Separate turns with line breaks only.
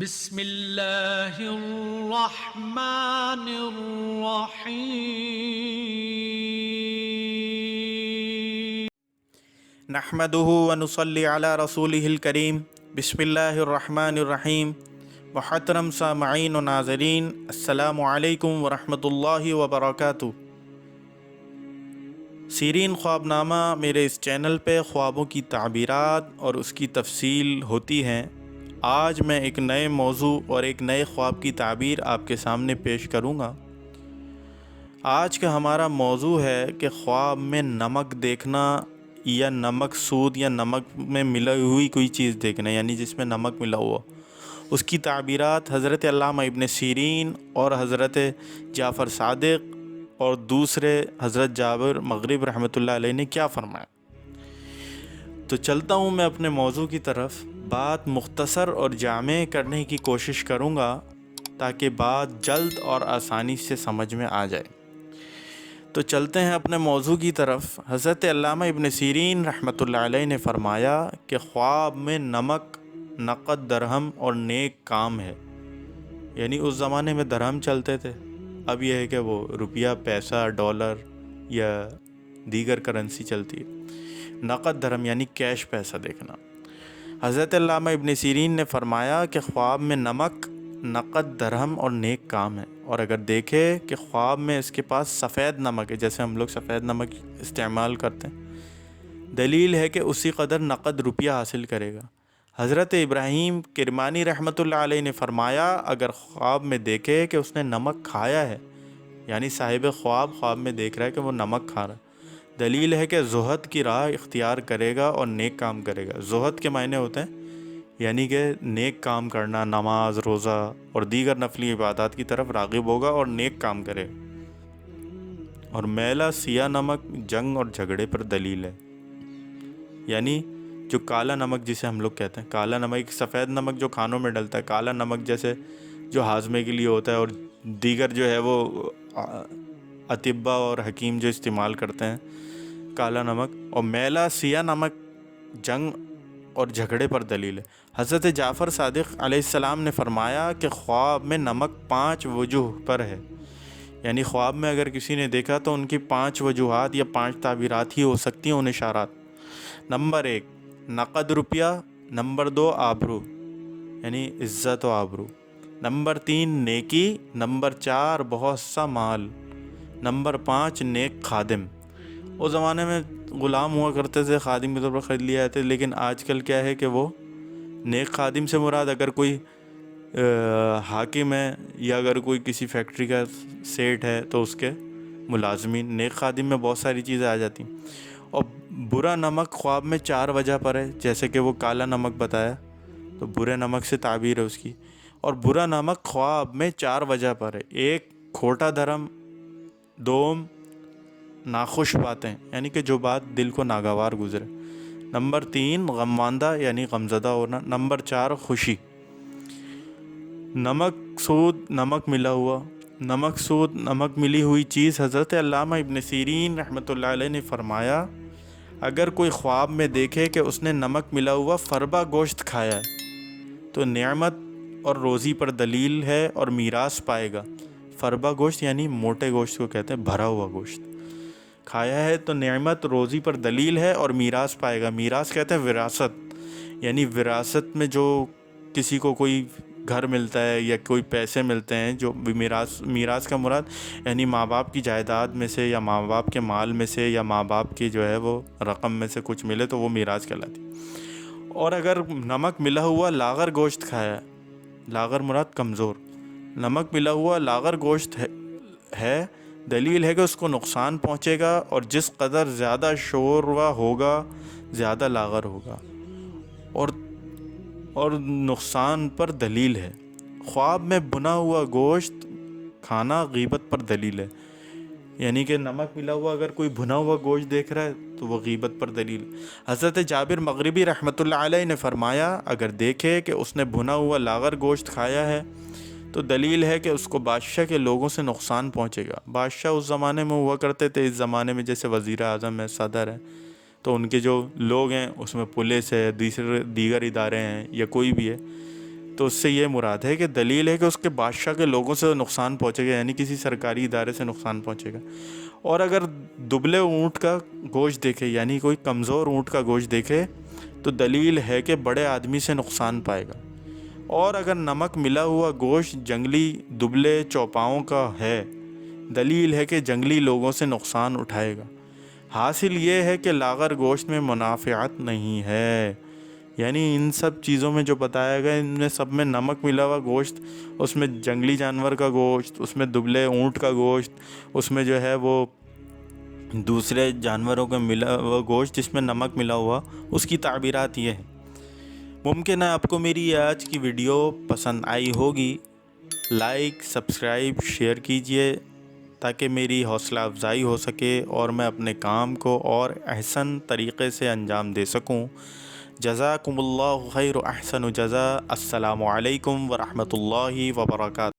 بسم اللہ الرحمن الرحیم
نحمده ونصلي على رسوله الكريم بسم الله الرحمن الرحیم محترم سامعین و ناظرین، السلام علیکم ورحمۃ اللہ وبرکاتہ۔ سیرین خواب نامہ میرے اس چینل پہ خوابوں کی تعبیرات اور اس کی تفصیل ہوتی ہیں۔ آج میں ایک نئے موضوع اور ایک نئے خواب کی تعبیر آپ کے سامنے پیش کروں گا۔ آج کا ہمارا موضوع ہے کہ خواب میں نمک دیکھنا یا نمک سود یا نمک میں ملا ہوئی کوئی چیز دیکھنا، یعنی جس میں نمک ملا ہوا، اس کی تعبیرات حضرت علامہ ابن سیرین اور حضرت جعفر صادق اور دوسرے حضرت جابر مغرب رحمۃ اللہ علیہ نے کیا فرمایا۔ تو چلتا ہوں میں اپنے موضوع کی طرف۔ بات مختصر اور جامع کرنے کی کوشش کروں گا تاکہ بات جلد اور آسانی سے سمجھ میں آ جائے۔ تو چلتے ہیں اپنے موضوع کی طرف۔ حضرت علامہ ابن سیرین رحمۃ اللہ علیہ نے فرمایا کہ خواب میں نمک نقد درہم اور نیک کام ہے، یعنی اس زمانے میں درہم چلتے تھے، اب یہ ہے کہ وہ روپیہ، پیسہ، ڈالر یا دیگر کرنسی چلتی ہے۔ نقد درہم یعنی کیش پیسہ دیکھنا۔ حضرت علامہ ابن سیرین نے فرمایا کہ خواب میں نمک نقد درہم اور نیک کام ہے، اور اگر دیکھے کہ خواب میں اس کے پاس سفید نمک ہے، جیسے ہم لوگ سفید نمک استعمال کرتے ہیں، دلیل ہے کہ اسی قدر نقد روپیہ حاصل کرے گا۔ حضرت ابراہیم کرمانی رحمۃ اللہ علیہ نے فرمایا اگر خواب میں دیکھے کہ اس نے نمک کھایا ہے، یعنی صاحب خواب میں دیکھ رہا ہے کہ وہ نمک کھا رہا ہے، دلیل ہے کہ زہد کی راہ اختیار کرے گا اور نیک کام کرے گا۔ زہد کے معنی ہوتے ہیں یعنی کہ نیک کام کرنا، نماز، روزہ اور دیگر نفلی عبادات کی طرف راغب ہوگا اور نیک کام کرے گا۔ اور میلا سیاہ نمک جنگ اور جھگڑے پر دلیل ہے، یعنی جو کالا نمک جسے ہم لوگ کہتے ہیں، کالا نمک، سفید نمک جو کھانوں میں ڈلتا ہے، کالا نمک جیسے جو ہاضمے کے لیے ہوتا ہے، اور دیگر جو ہے وہ اطباء اور حکیم جو استعمال کرتے ہیں کالا نمک، اور میلا سیاہ نمک جنگ اور جھگڑے پر دلیل ہے۔ حضرت جعفر صادق علیہ السلام نے فرمایا کہ خواب میں نمک 5 وجوہ پر ہے، یعنی خواب میں اگر کسی نے دیکھا تو ان کی 5 وجوہات یا 5 تعبیرات ہی ہو سکتی ہیں، ان اشارات۔ نمبر 1 نقد روپیہ، نمبر 2 آبرو یعنی عزت و آبرو، نمبر 3 نیکی، نمبر 4 بہت سا مال، نمبر 5 نیک خادم۔ اس زمانے میں غلام ہوا کرتے تھے، خادم کے طور پر خرید لیا جاتے، لیکن آج کل کیا ہے کہ وہ نیک خادم سے مراد اگر کوئی حاکم ہے یا اگر کوئی کسی فیکٹری کا سیٹ ہے تو اس کے ملازمین، نیک خادم میں بہت ساری چیزیں آ جاتی ہیں۔ اور برا نمک خواب میں 4 وجہ پر ہے، جیسے کہ وہ کالا نمک بتایا تو برے نمک سے تعبیر ہے اس کی۔ اور برا نمک خواب میں 4 وجہ پر ہے: 1 کھوٹا دھرم، 2 ناخوش باتیں یعنی کہ جو بات دل کو ناگوار گزرے، نمبر 3 غماندہ یعنی غمزدہ ہونا، نمبر 4 خوشی۔ نمک سود نمک ملا ہوا، نمک سود نمک ملی ہوئی چیز۔ حضرت علامہ ابن سیرین رحمۃ اللہ علیہ نے فرمایا اگر کوئی خواب میں دیکھے کہ اس نے نمک ملا ہوا فربا گوشت کھایا ہے تو نعمت اور روزی پر دلیل ہے اور میراث پائے گا۔ فربا گوشت یعنی موٹے گوشت کو کہتے ہیں، بھرا ہوا گوشت کھایا ہے تو نعمت روزی پر دلیل ہے اور میراث پائے گا۔ میراث کہتے ہیں وراثت، یعنی وراثت میں جو کسی کو کوئی گھر ملتا ہے یا کوئی پیسے ملتے ہیں، جو میراث کا مراد یعنی ماں باپ کی جائیداد میں سے یا ماں باپ کے مال میں سے یا ماں باپ کی جو ہے وہ رقم میں سے کچھ ملے تو وہ میراث کہلاتی۔ اور اگر نمک ملا ہوا لاغر گوشت کھایا ہے، لاغر مراد کمزور، نمک ملا ہوا لاغر گوشت ہے، دلیل ہے کہ اس کو نقصان پہنچے گا اور جس قدر زیادہ شوروا ہوگا زیادہ لاغر ہوگا، اور نقصان پر دلیل ہے۔ خواب میں بھنا ہوا گوشت کھانا غیبت پر دلیل ہے، یعنی کہ نمک ملا ہوا اگر کوئی بھنا ہوا گوشت دیکھ رہا ہے تو وہ غیبت پر دلیل ہے۔ حضرت جابر مغربی رحمۃ اللہ علیہ نے فرمایا اگر دیکھے کہ اس نے بھنا ہوا لاغر گوشت کھایا ہے تو دلیل ہے کہ اس کو بادشاہ کے لوگوں سے نقصان پہنچے گا۔ بادشاہ اس زمانے میں ہوا کرتے تھے، اس زمانے میں جیسے وزیر اعظم ہے، صدر ہے، تو ان کے جو لوگ ہیں اس میں پولیس ہے، دیگر ادارے ہیں یا کوئی بھی ہے، تو اس سے یہ مراد ہے کہ دلیل ہے کہ اس کے بادشاہ کے لوگوں سے نقصان پہنچے گا، یعنی کسی سرکاری ادارے سے نقصان پہنچے گا۔ اور اگر دبلے اونٹ کا گوشت دیکھے، یعنی کوئی کمزور اونٹ کا گوشت دیکھے، تو دلیل ہے کہ بڑے آدمی سے نقصان پائے گا۔ اور اگر نمک ملا ہوا گوشت جنگلی دبلے چوپاؤں کا ہے، دلیل ہے کہ جنگلی لوگوں سے نقصان اٹھائے گا۔ حاصل یہ ہے کہ لاغر گوشت میں منافعت نہیں ہے، یعنی ان سب چیزوں میں جو بتایا گیا، ان میں سب میں نمک ملا ہوا گوشت، اس میں جنگلی جانور کا گوشت، اس میں دبلے اونٹ کا گوشت، اس میں جو ہے وہ دوسرے جانوروں کا ملا ہوا گوشت جس میں نمک ملا ہوا، اس کی تعبیرات یہ ہیں۔ ممکن ہے آپ کو میری یہ آج کی ویڈیو پسند آئی ہوگی۔ لائک، سبسکرائب، شیئر کیجئے تاکہ میری حوصلہ افزائی ہو سکے اور میں اپنے کام کو اور احسن طریقے سے انجام دے سکوں۔ جزاکم اللہ خیر و احسن جزا۔ السلام علیکم ورحمۃ اللہ وبرکاتہ۔